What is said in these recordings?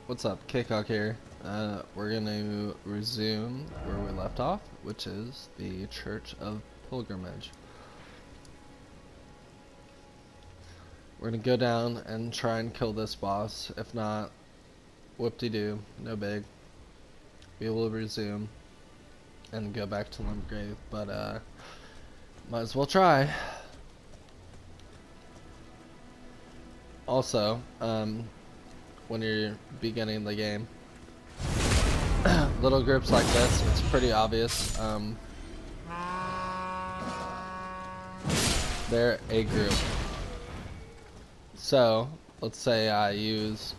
What's up? Kcock here. We're gonna resume where we left off, which is the Church of Pilgrimage. We're gonna go down and try and kill this boss. If not, whoop-de-doo, no big. Be able to resume and go back to Limgrave, but might as well try. Also, when you're beginning the game, little groups like this, it's pretty obvious. They're a group. So, let's say I use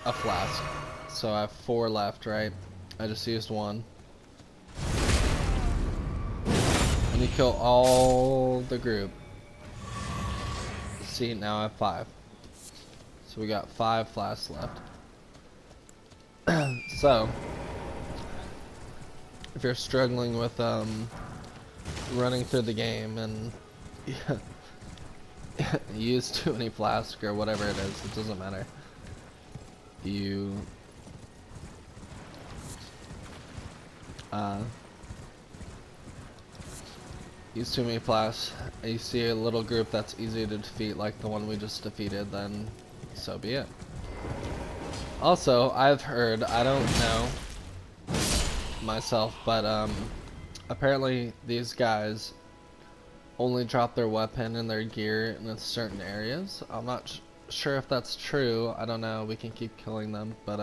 a flask. So I have 4 left, right? I just used 1. And you kill all the group. See, now I have 5. So we got 5 flasks left. So, if you're struggling with running through the game and you use too many flasks or whatever it is, it doesn't matter. You use too many flasks and you see a little group that's easy to defeat like the one we just defeated, then so be it. Also, I've heard, I don't know myself, but apparently these guys only drop their weapon and their gear in certain areas. I'm not sure if that's true. I don't know. We can keep killing them, but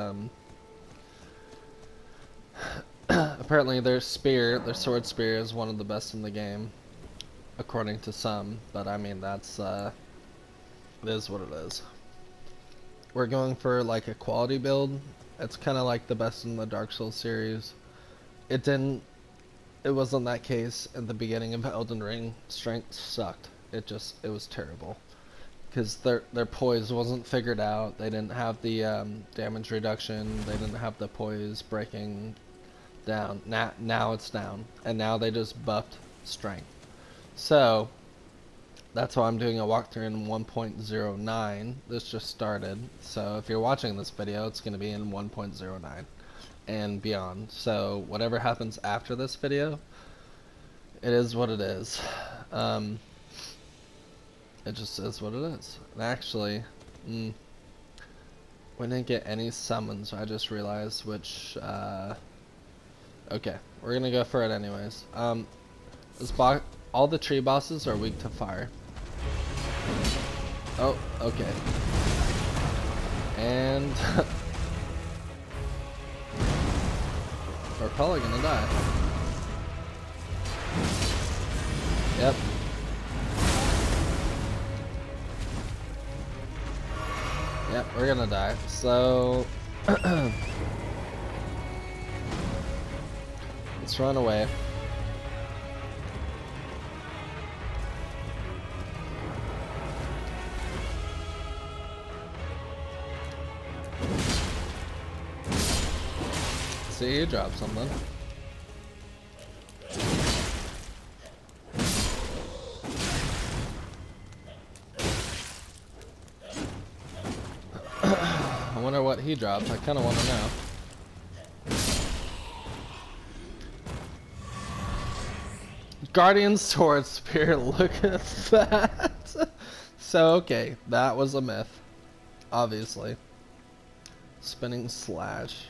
apparently their sword spear is one of the best in the game, according to some. But I mean, that's it is what it is. We're going for like a quality build. It's kind of like the best in the Dark Souls series. It wasn't that case in the beginning of Elden Ring. Strength sucked. It was terrible. Because their poise wasn't figured out. They didn't have the damage reduction. They didn't have the poise breaking down. Now it's down. And now they just buffed strength. So, that's why I'm doing a walkthrough in 1.09. This just started. So if you're watching this video, it's going to be in 1.09 and beyond. So whatever happens after this video, it is what it is. It just is what it is. And actually, we didn't get any summons, I just realized, which, okay, we're going to go for it anyways. All the tree bosses are weak to fire. Oh, okay. And we're probably gonna die. Yep. Yep, we're gonna die. So let's run away. See, he dropped something. I wonder what he dropped. I kind of want to know. Guardian Sword Spear, look at that. So, okay, that was a myth. Obviously. Spinning Slash.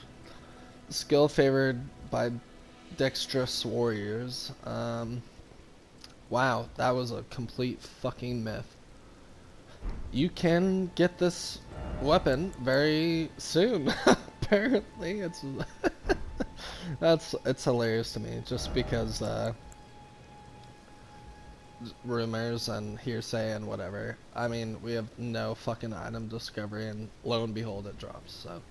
Skill favored by dexterous warriors. Wow, that was a complete fucking myth. You can get this weapon very soon. Apparently, it's it's hilarious to me, just because rumors and hearsay and whatever. I mean, we have no fucking item discovery, and lo and behold, it drops. So.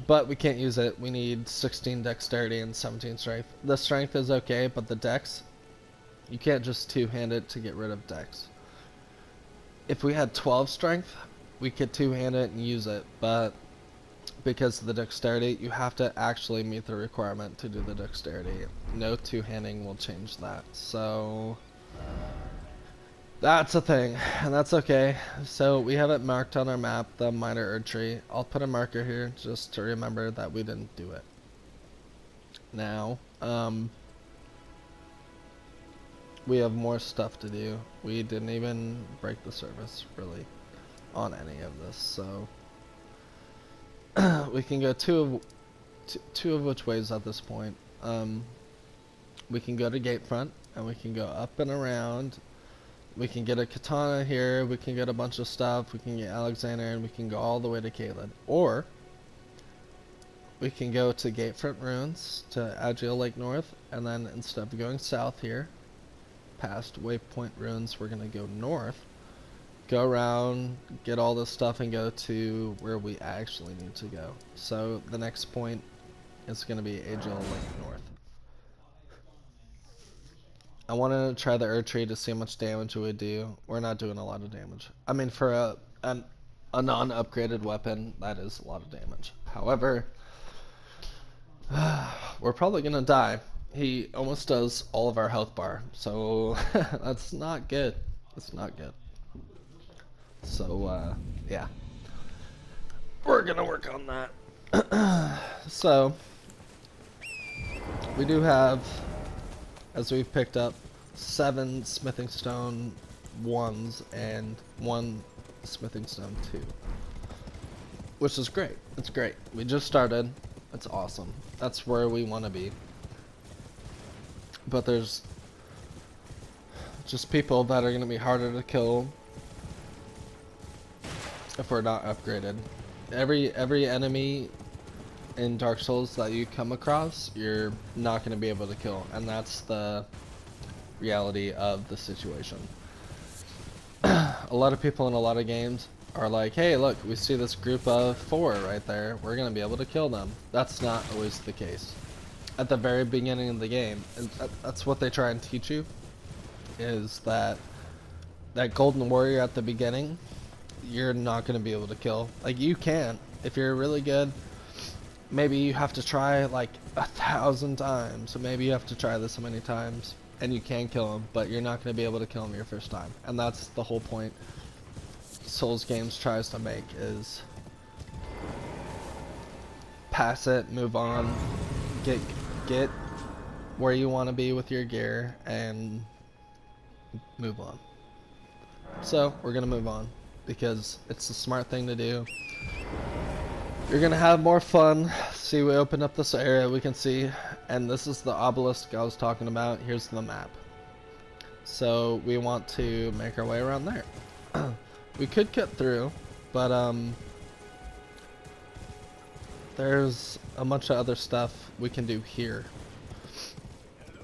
But we can't use it. We need 16 dexterity and 17 strength. The strength is okay, but the dex, you can't just two-hand it to get rid of dex. If we had 12 strength, we could two-hand it and use it, but because of the dexterity, you have to actually meet the requirement to do the dexterity. No two-handing will change that. So That's a thing, and that's okay. So we have it marked on our map, the minor Erd tree. I'll put a marker here just to remember that we didn't do it. Now, we have more stuff to do. We didn't even break the service, really, on any of this, so we can go two of which ways at this point. We can go to Gatefront, and we can go up and around. We can get a katana here, we can get a bunch of stuff, we can get Alexander, and we can go all the way to Caelid. Or, we can go to Gatefront Ruins, to Agiel Lake North, and then instead of going south here, past Waypoint Ruins, we're going to go north, go around, get all this stuff, and go to where we actually need to go. So, the next point is going to be Agiel Lake North. I wanted to try the Erd tree to see how much damage it would do. We're not doing a lot of damage. I mean, for a non-upgraded weapon, that is a lot of damage. However, we're probably gonna die. He almost does all of our health bar, so that's not good. That's not good. So, yeah. We're gonna work on that. So, we do have, as we've picked up, 7 smithing stone 1s and 1 smithing stone 2. Which is great. It's great. We just started. It's awesome. That's where we want to be. But there's just people that are going to be harder to kill if we're not upgraded. Every enemy in Dark Souls that you come across, you're not going to be able to kill, and that's the reality of the situation. A lot of people in a lot of games are like, hey, look, we see this group of 4 right there, we're going to be able to kill them. That's not always the case. At the very beginning of the game, and that's what they try and teach you, is that golden warrior at the beginning, you're not going to be able to kill. Like, you can, if you're really good. Maybe you have to try like 1,000 times, so maybe you have to try this so many times, and you can kill him, but you're not going to be able to kill him your first time. And that's the whole point Souls games tries to make, is pass it, move on, get where you want to be with your gear, and move on. So, we're going to move on, because it's the smart thing to do. You're gonna have more fun. See, we open up this area, we can see, and this is the obelisk I was talking about. Here's the map. So we want to make our way around there. We could cut through, but there's a bunch of other stuff we can do here.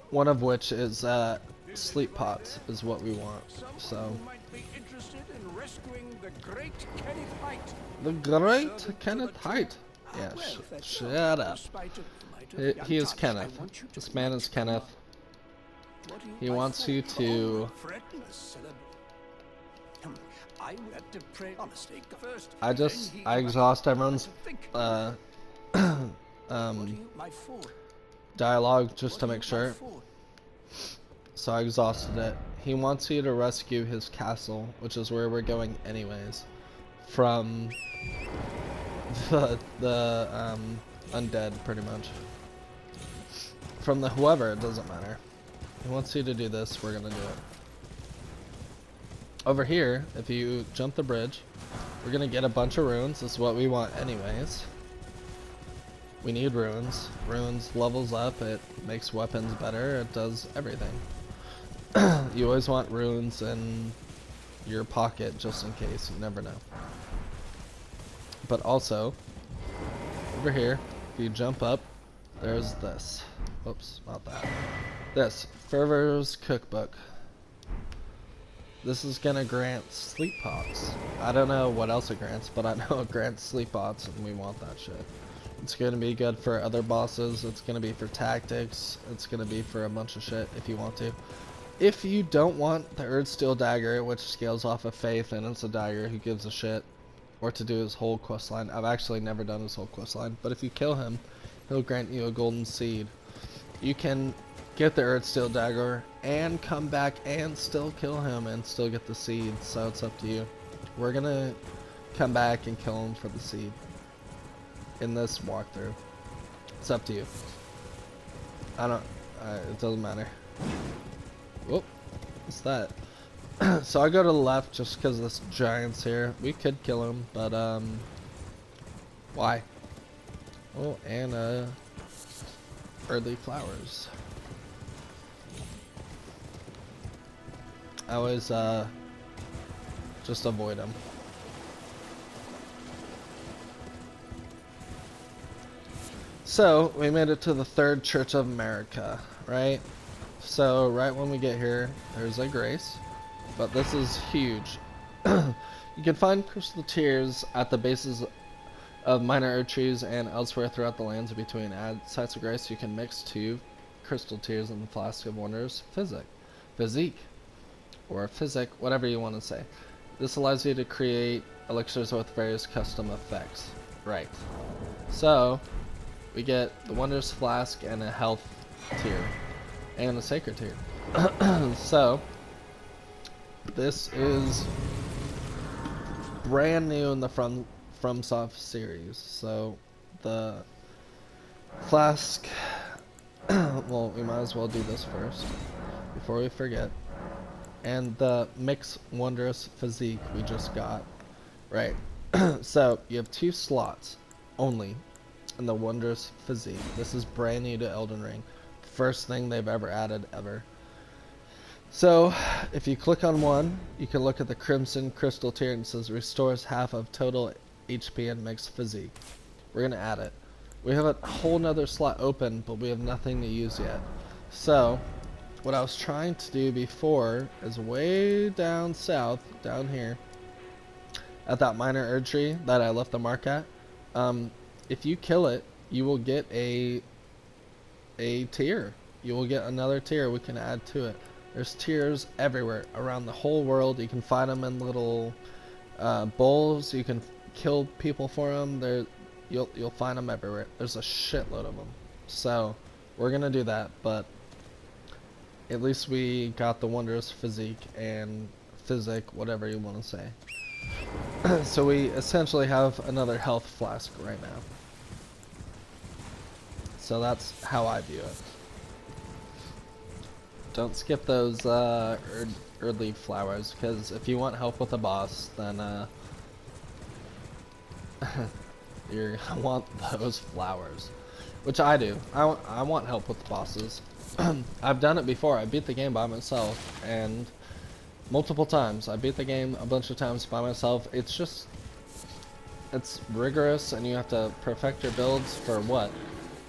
One of which is sleep pots is what we want. So the Great Kenneth Height. Yeah, shut up. He is Kenneth. This man is Kenneth. He wants you to... I exhaust everyone's dialogue just to make sure. So I exhausted it. He wants you to rescue his castle, which is where we're going anyways, from the undead, pretty much. From the whoever, it doesn't matter. He wants you to do this, we're gonna do it. Over here, if you jump the bridge, we're gonna get a bunch of runes. This is what we want anyways. We need runes. Runes levels up, it makes weapons better, it does everything. You always want runes in your pocket just in case, you never know. But also, over here, if you jump up, there's this. Oops, not that. This, Fervor's Cookbook. This is gonna grant sleep pots. I don't know what else it grants, but I know it grants sleep pots, and we want that shit. It's gonna be good for other bosses, it's gonna be for tactics, it's gonna be for a bunch of shit if you want to. If you don't want the Erdsteel Dagger, which scales off of Faith and it's a dagger, who gives a shit, or to do his whole questline. I've actually never done his whole questline, but if you kill him, he'll grant you a golden seed. You can get the Erdsteel Dagger and come back and still kill him and still get the seed, so it's up to you. We're gonna come back and kill him for the seed in this walkthrough. It's up to you. It doesn't matter. Whoop, what's that? So I go to the left just because this giant's here. We could kill him, but why? Oh, and early flowers. I always just avoid them. So we made it to the Third Church of America, right? So right when we get here, there's a grace, but this is huge. You can find crystal tears at the bases of minor trees and elsewhere throughout the lands between. At sites of grace, you can mix 2 crystal tears in the flask of wonders physique, or physic, whatever you want to say. This allows you to create elixirs with various custom effects. Right. So we get the wonders flask and a health tier and a sacred tier. So this is brand new in the FromSoft series. So the flask, well, we might as well do this first before we forget. And the mix wondrous physique we just got, right? So you have 2 slots only in the wondrous physique. This is brand new to Elden Ring, first thing they've ever added ever. So if you click on one, you can look at the crimson crystal tier and it says restores half of total HP and mixed physique. We're gonna add it. We have a whole nother slot open, but we have nothing to use yet. So what I was trying to do before is way down south, down here, at that minor erd tree that I left the mark at. If you kill it, you will get a tier. You will get another tier we can add to it. There's tiers everywhere around the whole world. You can find them in little bowls. You can kill people for them. You'll find them everywhere. There's a shitload of them. So we're gonna do that, but at least we got the wondrous physique and physic, whatever you want to say. So we essentially have another health flask right now. So that's how I view it. Don't skip those early flowers, because if you want help with a boss, then you're gonna want those flowers, which I do. I want help with the bosses. I've done it before. I beat the game by myself, and multiple times. I beat the game a bunch of times by myself. It's rigorous, and you have to perfect your builds for what?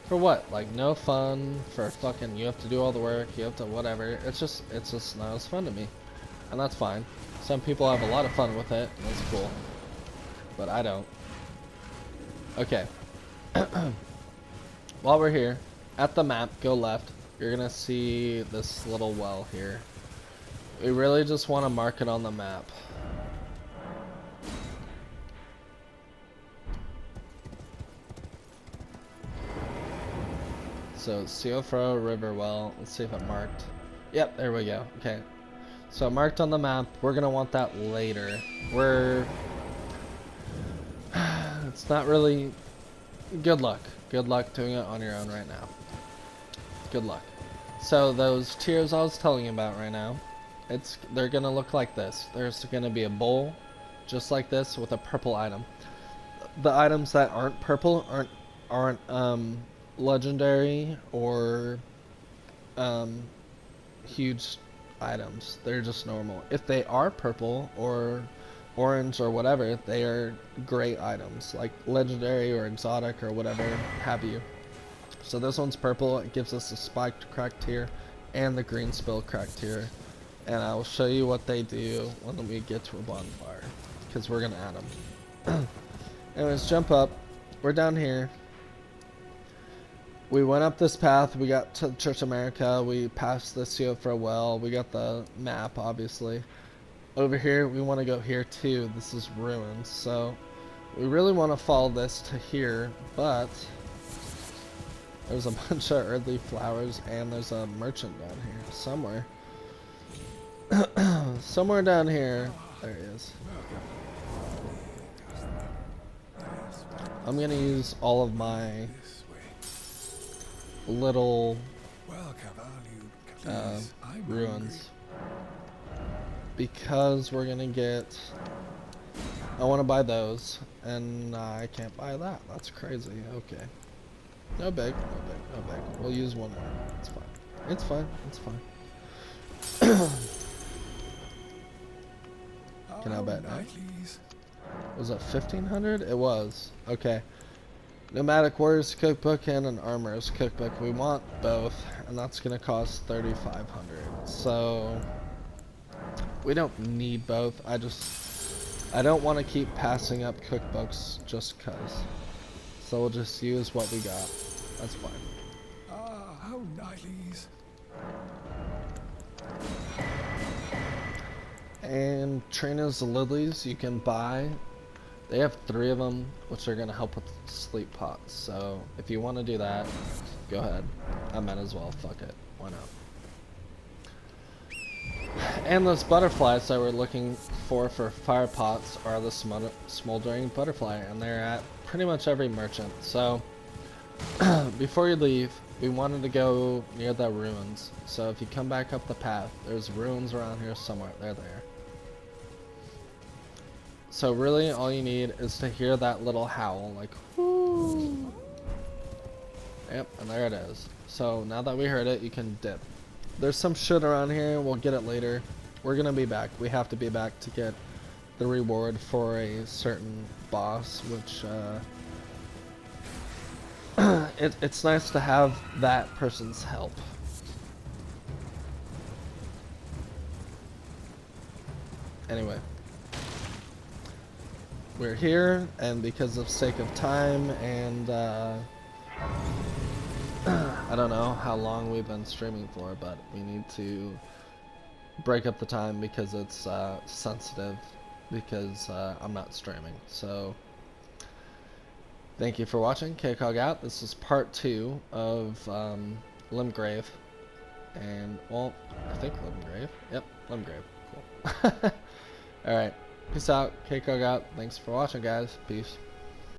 For what? Like, no fun, for fucking, you have to do all the work, you have to whatever. It's just not as fun to me. And that's fine. Some people have a lot of fun with it, and that's cool. But I don't. Okay. While we're here, at the map, go left. You're gonna see this little well here. We really just want to mark it on the map. So Siofra River Well. Let's see if it marked. Yep, there we go. Okay. So marked on the map. We're gonna want that later. It's not really. Good luck. Good luck doing it on your own right now. Good luck. So those tiers I was telling you about right now, they're gonna look like this. There's gonna be a bowl, just like this, with a purple item. The items that aren't purple aren't legendary or huge items. They're just normal. If they are purple or orange or whatever, they are great items, like legendary or exotic or whatever have you. So this one's purple. It gives us the spiked crack tier and the green spill crack tier, and I will show you what they do when we get to a bonfire, because we're gonna add them. Anyways, jump up. We're down here. We went up this path. We got to Church America. We passed the Siofra Well. We got the map, obviously. Over here, we want to go here too. This is ruins, so we really want to follow this to here, but there's a bunch of early flowers, and there's a merchant down here somewhere. Somewhere down here. There he is. I'm gonna use all of my little ruins because we're gonna get. I want to buy those, and I can't buy that. That's crazy. Okay. No big, no big, no big. We'll use one more. It's fine. It's fine. It's fine. Can I bet now? Was that 1500? It was. Okay. Nomadic Warriors Cookbook and an Armorer's Cookbook. We want both, and that's going to cost 3500. So, we don't need both. I don't want to keep passing up cookbooks just cause. So we'll just use what we got. That's fine. Ah, how nice. And Trina's Lilies you can buy. They have 3 of them, which are going to help with sleep pots. So if you want to do that, go ahead. I might as well. Fuck it. Why not? And those butterflies that we're looking for fire pots are the smoldering butterfly, and they're at pretty much every merchant. So before you leave, we wanted to go near the ruins. So if you come back up the path, there's ruins around here somewhere. They're there. So really all you need is to hear that little howl, like whoo. Yep, and there it is. So now that we heard it, you can dip. There's some shit around here, we'll get it later. We're gonna be back. We have to be back to get the reward for a certain boss, which it's nice to have that person's help. Anyway. We're here, and because of sake of time and I don't know how long we've been streaming for, but we need to break up the time because it's sensitive, because I'm not streaming. So thank you for watching. KCOG out. This is part 2 of Limgrave, and well, I think Limgrave. Yep, Limgrave. Cool. All right. Peace out. KCOG out. Thanks for watching, guys. Peace.